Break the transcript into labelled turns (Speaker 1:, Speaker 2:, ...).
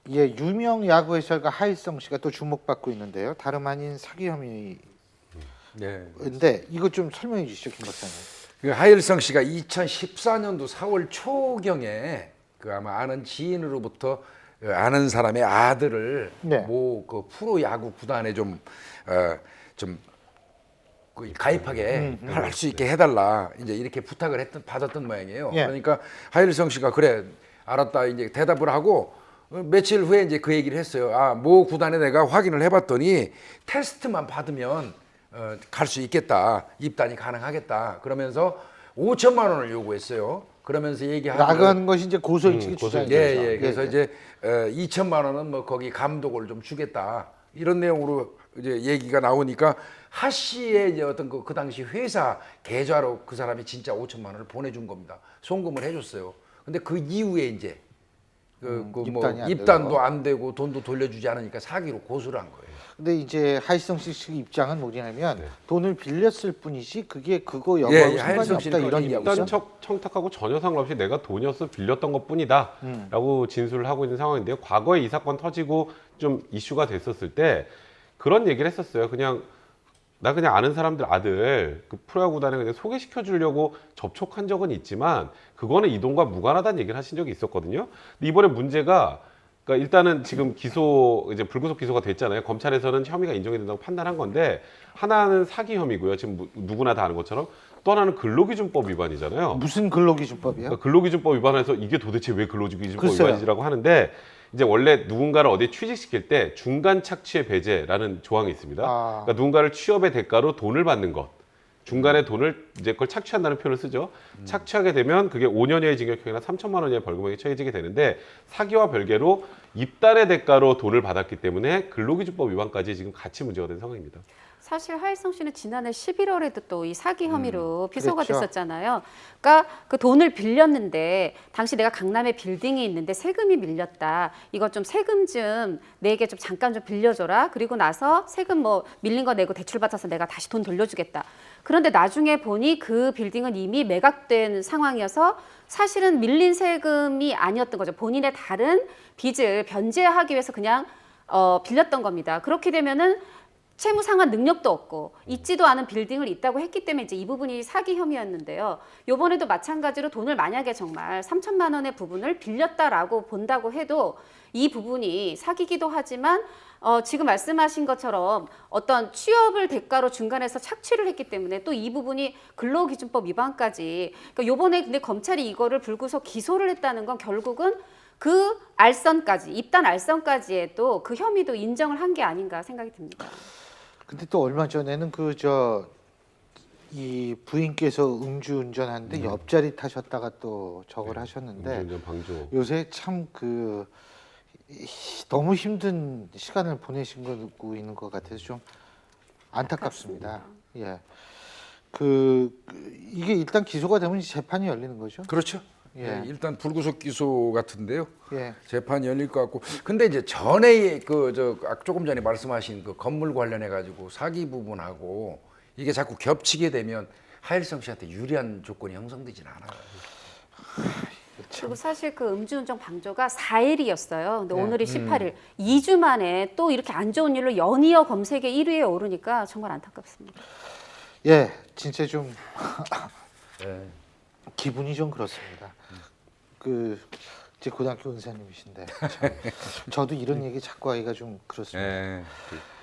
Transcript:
Speaker 1: 예, 유명 야구 해설가 하일성 씨가 또 주목받고 있는데요. 다름 아닌 사기 혐의인데
Speaker 2: 네.
Speaker 1: 이거 좀 설명해 주시죠, 김 박사님.
Speaker 2: 그 하일성 씨가 2014년도 4월 초경에 그 아마 아는 지인으로부터 그 아는 사람의 아들을
Speaker 1: 네.
Speaker 2: 뭐 그 프로 야구 구단에 좀 가입하게 할 수 있게 해달라 이제 이렇게 부탁을 받았던 모양이에요.
Speaker 1: 예.
Speaker 2: 그러니까 하일성 씨가 그래 알았다 이제 대답을 하고 며칠 후에 이제 그 얘기를 했어요. 아, 모 구단에 내가 확인을 해봤더니 테스트만 받으면 갈 수 있겠다, 입단이 가능하겠다. 그러면서 5천만 원을 요구했어요. 그러면서 얘기하고
Speaker 1: 나가는 것이 이제 고소일찍이 주장이죠.
Speaker 2: 예. 그래서 이제 2천만 원은 뭐 거기 감독을 좀 주겠다 이런 내용으로 이제 얘기가 나오니까 하 씨의 이제 어떤 그 당시 회사 계좌로 그 사람이 진짜 5천만 원을 보내준 겁니다. 송금을 해줬어요. 근데 그 이후에 이제 입단도 안 되고 돈도 돌려주지 않으니까 사기로 고소를 한 거예요.
Speaker 1: 근데 이제 하일성 씨 측 입장은 뭐냐면 돈을 빌렸을 뿐이지 그게 그거
Speaker 2: 예,
Speaker 1: 여부하고 상관이
Speaker 2: 하일성
Speaker 1: 없다
Speaker 2: 씨는
Speaker 1: 이런
Speaker 3: 일단
Speaker 1: 이야기죠.
Speaker 3: 청탁하고 전혀 상관없이 내가 돈이어서 빌렸던 것뿐이다라고 진술을 하고 있는 상황인데요. 과거에 이 사건 터지고 좀 이슈가 됐었을 때 그런 얘기를 했었어요. 그냥 아는 사람들 아들 그 프로야구 구단에 그냥 소개시켜 주려고 접촉한 적은 있지만 그거는 이 돈과 무관하다는 얘기를 하신 적이 있었거든요. 근데 이번에 문제가 그러니까 일단은 지금 이제 불구속 기소가 됐잖아요. 검찰에서는 혐의가 인정이 된다고 판단한 건데 하나는 사기 혐의고요. 지금 누구나 다 아는 것처럼 또 하나는 근로기준법 위반이잖아요.
Speaker 1: 무슨 근로기준법이요?
Speaker 3: 그러니까 근로기준법 위반해서 이게 도대체 왜 근로기준법
Speaker 1: 글쎄요.
Speaker 3: 위반이라고 하는데 이제 원래 누군가를 어디에 취직시킬 때 중간 착취의 배제라는 조항이 있습니다. 그러니까 누군가를 취업의 대가로 돈을 받는 것. 중간에 돈을 이제 그걸 착취한다는 표현을 쓰죠. 착취하게 되면 그게 5년여의 징역형이나 3천만 원의 벌금형이 처해지게 되는데 사기와 별개로 입단의 대가로 돈을 받았기 때문에 근로기준법 위반까지 지금 같이 문제가 된 상황입니다.
Speaker 4: 사실 하일성 씨는 지난해 11월에도 또 이 사기 혐의로 피소가
Speaker 1: 그랬죠.
Speaker 4: 됐었잖아요. 그러니까 그 돈을 빌렸는데 당시 내가 강남에 빌딩이 있는데 세금이 밀렸다. 이거 좀 세금 좀 내게 좀 잠깐 좀 빌려줘라. 그리고 나서 세금 뭐 밀린 거 내고 대출 받아서 내가 다시 돈 돌려주겠다. 그런데 나중에 보니 그 빌딩은 이미 매각된 상황이어서 사실은 밀린 세금이 아니었던 거죠. 본인의 다른 빚을 변제하기 위해서 그냥 빌렸던 겁니다. 그렇게 되면은 채무 상환 능력도 없고 있지도 않은 빌딩을 있다고 했기 때문에 이제 이 부분이 사기 혐의였는데요. 이번에도 마찬가지로 돈을 만약에 정말 3천만 원의 부분을 빌렸다라고 본다고 해도 이 부분이 사기기도 하지만 지금 말씀하신 것처럼 어떤 취업을 대가로 중간에서 착취를 했기 때문에 또 이 부분이 근로기준법 위반까지. 그러니까 이번에 근데 검찰이 이거를 불구속 기소를 했다는 건 결국은 그 알선까지 입단 알선까지의 또 그 혐의도 인정을 한 게 아닌가 생각이 듭니다.
Speaker 1: 근데 또 얼마 전에는 이 부인께서 음주운전하는데 옆자리 타셨다가 또 저걸 하셨는데
Speaker 3: 음주운전 방조.
Speaker 1: 요새 참 너무 힘든 시간을 보내시고 있는 것 같아서 좀 안타깝습니다. 예. 이게 일단 기소가 되면 재판이 열리는 거죠?
Speaker 2: 그렇죠.
Speaker 1: 예.
Speaker 2: 예, 일단 불구속 기소 같은데요.
Speaker 1: 예.
Speaker 2: 재판이 열릴 것 같고. 근데 이제 전에 조금 전에 말씀하신 그 건물 관련해 가지고 사기 부분하고 이게 자꾸 겹치게 되면 하일성 씨한테 유리한 조건이 형성되지는 않아요.
Speaker 4: 그리고 사실 그 음주운전 방조가 4일이었어요. 근데
Speaker 1: 네.
Speaker 4: 오늘이 18일. 2주 만에 또 이렇게 안 좋은 일로 연이어 검색에 1위에 오르니까 정말 안타깝습니다.
Speaker 1: 예, 진짜 좀
Speaker 2: 예.
Speaker 1: 기분이 좀 그렇습니다. 제 고등학교 은사님이신데 저도 이런 얘기 자꾸 하기가 좀 그렇습니다.
Speaker 2: 예.